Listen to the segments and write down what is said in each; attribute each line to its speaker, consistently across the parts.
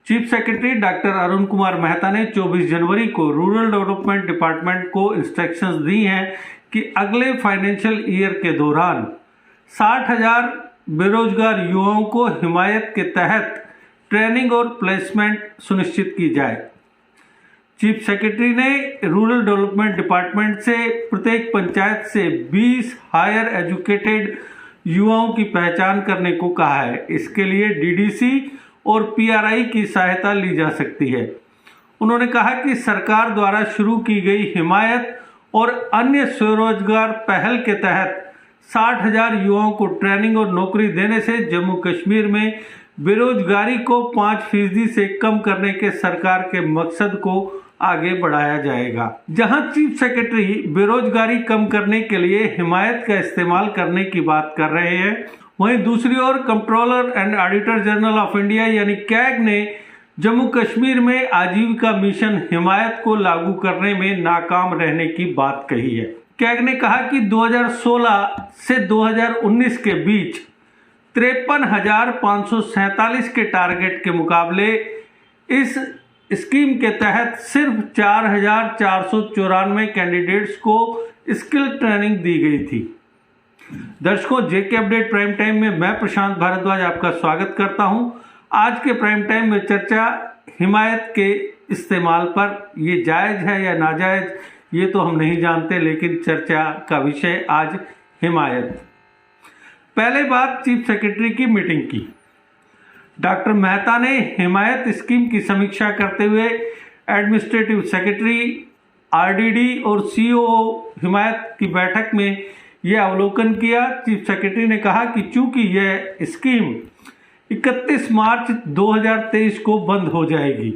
Speaker 1: Chief secretary doctor Arun Kumar Mehta ने 24 जनवरी को rural development department को इंस्ट्रक्शंस दी हैं कि अगले फाइनेंशियल ईयर के दौरान 60,000 बेरोजगार युवाओं को हिमायत के तहत ट्रेनिंग और प्लेसमेंट सुनिश्चित की जाए। चीफ सेक्रेटरी ने रूरल डेवलपमेंट डिपार्टमेंट से प्रत्येक पंचायत से 20 हायर एजुकेटेड युवाओं की पहचान करने को कहा है। इसके लिए डीडीसी और पीआरआई की सहायता ली जा सकती है। उन्होंने कहा कि सरकार द्वारा शुरू की गई हिमायत और अन्य स्वरोजगार पहल के तहत 60,000 युवाओं को ट्रेनिंग और नौकरी देने से जम्मू कश्मीर में बेरोजगारी को 5% से कम करने के सरकार के मकसद को आगे बढ़ाया जाएगा। जहां चीफ सेक्रेटरी बेरोजगारी कम करने के लिए हिमायत का इस्तेमाल करने की बात कर रहे हैं, वहीं दूसरी ओर Controller and Auditor General of India यानी कैग ने जम्मू कश्मीर में आजीविका मिशन हिमायत को लागू करने में नाकाम रहने की बात कही है। कैग ने कहा कि 2016 से 2019 के बीच 53,547 के टारगेट के मुकाबले इस स्कीम के तहत सिर्फ 4,494 कैंडिडेट्स को स्किल ट्रेनिंग दी गई थी। दर्शकों, जेके अपडेट प्राइम टाइम में मैं प्रशांत भारद्वाज आपका स्वागत करता हूं। आज के प्राइम टाइम में चर्चा हिमायत के इस्तेमाल पर, ये जायज़ है या नाजायज़ ये तो हम नहीं जानते, लेकिन चर्चा का विषय आज हिमायत। पहले बात चीफ सेक्रेटरी की मीटिंग की। डॉक्टर मेहता ने हिमायत स्कीम की समीक्षा करते हुए एडमिनिस्ट्रेटिव सेक्रेटरी, आरडीडी और सीओओ हिमायत की बैठक में यह अवलोकन किया। चीफ सेक्रेटरी ने कहा कि चूंकि यह स्कीम 31 मार्च 2023 को बंद हो जाएगी,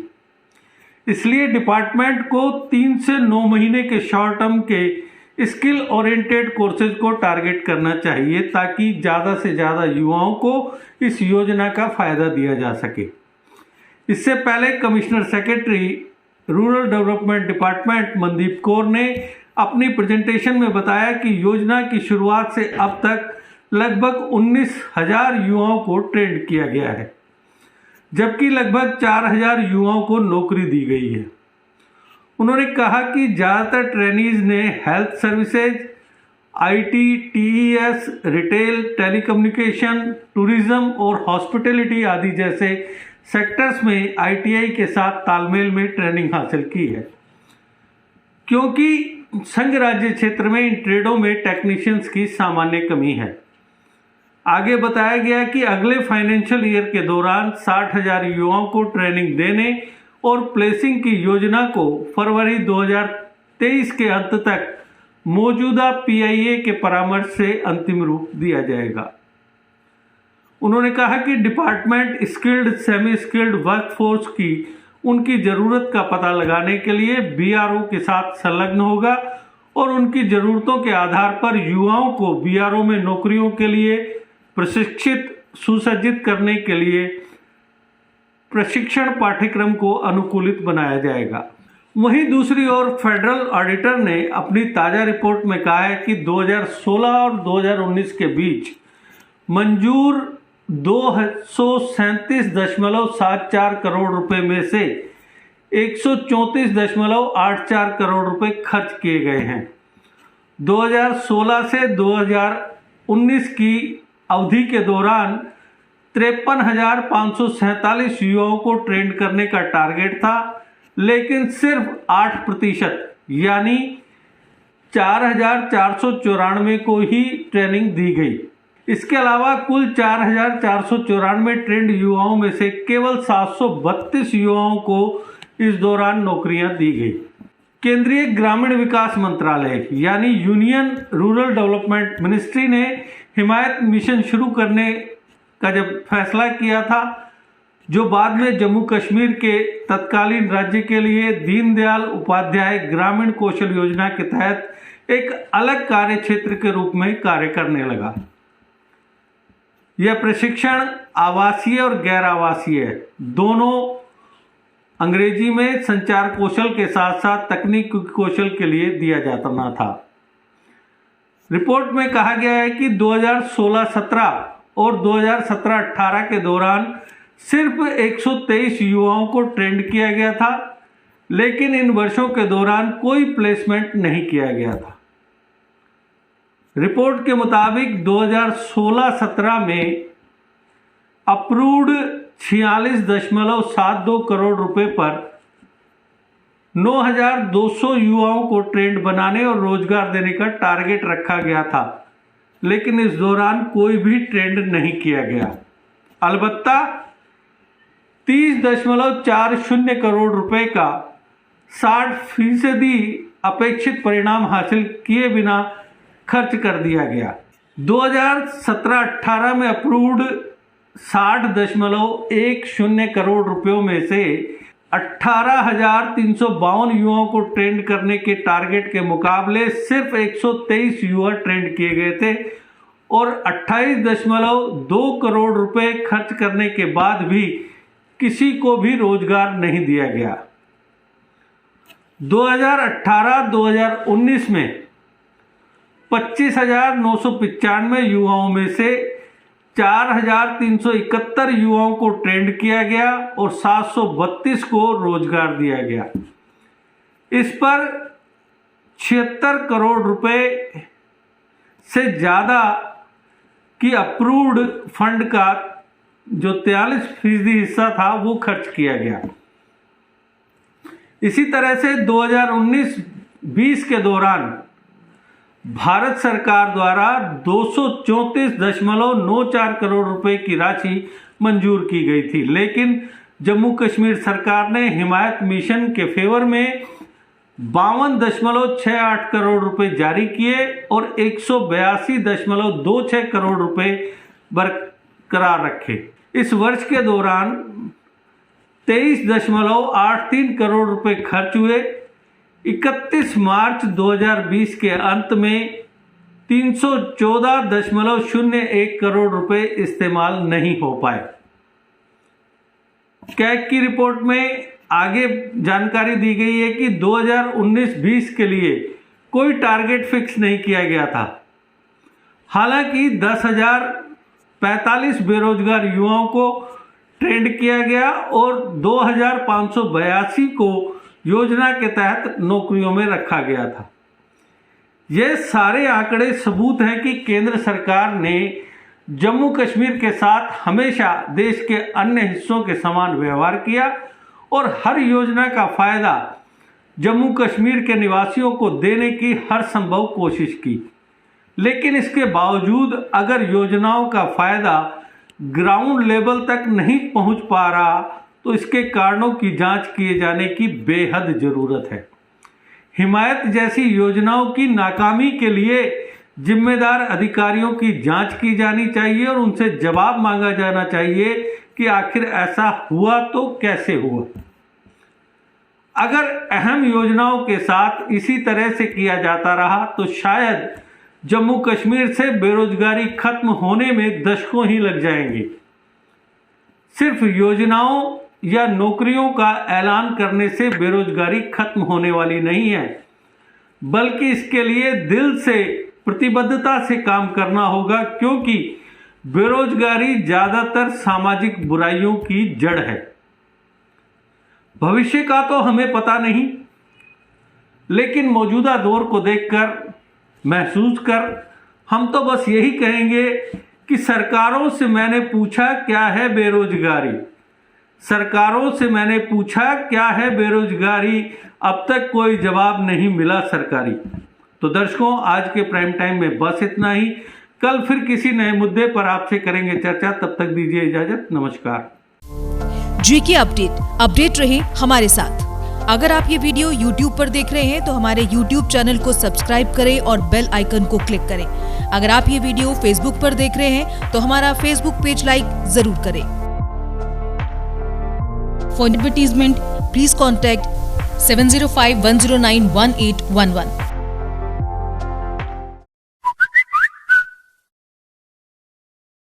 Speaker 1: इसलिए डिपार्टमेंट को 3 से 9 महीने के शॉर्ट टर्म के स्किल ओरिएंटेड कोर्सेज को टारगेट करना चाहिए ताकि ज़्यादा से ज़्यादा युवाओं को इस योजना का फायदा दिया जा सके। इससे पहले commissioner secretary rural development department Mandeep Kaur ने अपनी प्रेजेंटेशन में बताया कि योजना की शुरुआत से अब तक लगभग 19,000 युवाओं को ट्रेंड किया गया है, जबकि लगभग 4,000 युवाओं को नौकरी दी गई है। उन्होंने कहा कि ज़्यादातर ट्रेनीज ने health services, IT, TES, retail, telecommunication, tourism और हॉस्पिटैलिटी आदि जैसे सेक्टर्स में आईटीआई के साथ तालमेल में ट्रेनिंग हासिल की है, क्योंकि संघ राज्य क्षेत्र में इन ट्रेडों में टेक्नीशियंस की सामान्य कमी है। आगे बताया गया कि अगले फाइनेंशियल ईयर के दौरान 60,000 युवाओं को ट्रेनिंग देने और प्लेसिंग की योजना को फरवरी 2023 के अंत तक मौजूदा पीआईए के परामर्श से अंतिम रूप दिया जाएगा। उन्होंने कहा कि department skilled, semi skilled workforce की उनकी ज़रूरत का पता लगाने के लिए बीआरओ के साथ संलग्न होगा और उनकी ज़रूरतों के आधार पर युवाओं को बीआरओ में नौकरियों के लिए प्रशिक्षित, सुसज्जित करने के लिए प्रशिक्षण पाठ्यक्रम को अनुकूलित बनाया जाएगा। वहीं दूसरी ओर फेडरल ऑडिटर ने अपनी ताज़ा रिपोर्ट में कहा है कि 2016 और 2019 के बीच मंजूर 237.74 करोड़ रुपए में से 134.84 करोड़ रुपए खर्च किए गए हैं। 2016 से 2019 की अवधि के दौरान 53,547 युवाओं को ट्रेंड करने का टारगेट था, लेकिन सिर्फ 8% यानी 4,494 को ही ट्रेनिंग दी गई। इसके अलावा कुल 4,494 ट्रेंड युवाओं में से केवल 732 युवाओं को इस दौरान नौकरियां दी गई। केंद्रीय ग्रामीण विकास मंत्रालय यानी यूनियन रूरल डेवलपमेंट मिनिस्ट्री ने हिमायत मिशन शुरू करने का जब फैसला किया था, जो बाद में जम्मू कश्मीर के तत्कालीन राज्य के लिए दीनदयाल उपाध्याय ग्रामीण कौशल योजना के तहत एक अलग कार्य क्षेत्र के रूप में कार्य करने लगा। यह प्रशिक्षण आवासीय और गैर आवासीय दोनों अंग्रेजी में संचार कौशल के साथ साथ तकनीकी कौशल के लिए दिया जाता था। रिपोर्ट में कहा गया है कि 2016-17 और 2017-18 के दौरान सिर्फ 123 युवाओं को ट्रेंड किया गया था, लेकिन इन वर्षों के दौरान कोई प्लेसमेंट नहीं किया गया था। रिपोर्ट के मुताबिक 2016-17 में अप्रूव्ड 46.72 करोड़ रुपए पर 9,200 युवाओं को ट्रेंड बनाने और रोजगार देने का टारगेट रखा गया था, लेकिन इस दौरान कोई भी ट्रेंड नहीं किया गया। अलबत्ता 30.40 करोड़ रुपए का 60% अपेक्षित परिणाम हासिल किए बिना खर्च कर दिया गया। 2017-18 में अप्रूव्ड 60.10 करोड़ रुपयों में से 18,352 युवाओं को ट्रेंड करने के टारगेट के मुकाबले सिर्फ 123 युवा ट्रेंड किए गए थे और 28.2 करोड़ रुपए खर्च करने के बाद भी किसी को भी रोजगार नहीं दिया गया। 2018-2019 में 25,995 युवाओं में से 4,371 युवाओं को ट्रेंड किया गया और 732 को रोजगार दिया गया। इस पर 76 करोड़ रुपए से ज़्यादा की अप्रूव्ड फंड का जो 43% हिस्सा था वो खर्च किया गया। इसी तरह से 2019-20 के दौरान भारत सरकार द्वारा 234.94 करोड़ रुपए की राशि मंजूर की गई थी, लेकिन जम्मू कश्मीर सरकार ने हिमायत मिशन के फेवर में 52.68 करोड़ रुपए जारी किए और 182.26 करोड़ रुपए बरकरार रखे। इस वर्ष के दौरान 23.83 करोड़ रुपए खर्च हुए। 31 मार्च 2020 के अंत में 314.01 करोड़ रुपए इस्तेमाल नहीं हो पाए। कैग की रिपोर्ट में आगे जानकारी दी गई है कि 2019-20 के लिए कोई टारगेट फिक्स नहीं किया गया था। हालांकि 10,045 बेरोजगार युवाओं को ट्रेंड किया गया और 2,582 को योजना के तहत नौकरियों में रखा गया था। ये सारे आंकड़े सबूत हैं कि केंद्र सरकार ने जम्मू कश्मीर के साथ हमेशा देश के अन्य हिस्सों के समान व्यवहार किया और हर योजना का फायदा जम्मू कश्मीर के निवासियों को देने की हर संभव कोशिश की। लेकिन इसके बावजूद अगर योजनाओं का फायदा ग्राउंड लेवल तक नहीं पहुंच पा रहा तो इसके कारणों की जांच किए जाने की बेहद जरूरत है। हिमायत जैसी योजनाओं की नाकामी के लिए जिम्मेदार अधिकारियों की जांच की जानी चाहिए और उनसे जवाब मांगा जाना चाहिए कि आखिर ऐसा हुआ तो कैसे हुआ। अगर अहम योजनाओं के साथ इसी तरह से किया जाता रहा तो शायद जम्मू कश्मीर से बेरोजगारी खत्म होने में दशकों ही लग जाएंगे। सिर्फ योजनाओं या नौकरियों का ऐलान करने से बेरोजगारी खत्म होने वाली नहीं है, बल्कि इसके लिए दिल से प्रतिबद्धता से काम करना होगा, क्योंकि बेरोजगारी ज्यादातर सामाजिक बुराइयों की जड़ है। भविष्य का तो हमें पता नहीं, लेकिन मौजूदा दौर को देखकर महसूस कर हम तो बस यही कहेंगे कि सरकारों से मैंने पूछा क्या है बेरोजगारी, सरकारों से मैंने पूछा क्या है बेरोजगारी, अब तक कोई जवाब नहीं मिला सरकारी। तो दर्शकों, आज के प्राइम टाइम में बस इतना ही। कल फिर किसी नए मुद्दे पर आपसे करेंगे चर्चा। तब तक दीजिए इजाजत। नमस्कार।
Speaker 2: जीके अपडेट रहे हमारे साथ। अगर आप ये वीडियो YouTube पर देख रहे हैं तो हमारे YouTube चैनल को सब्सक्राइब करें और बेल आइकन को क्लिक करें। अगर आप ये वीडियो Facebook पर देख रहे हैं तो हमारा Facebook पेज लाइक जरूर करें। For advertisement please contact 705-109-1811।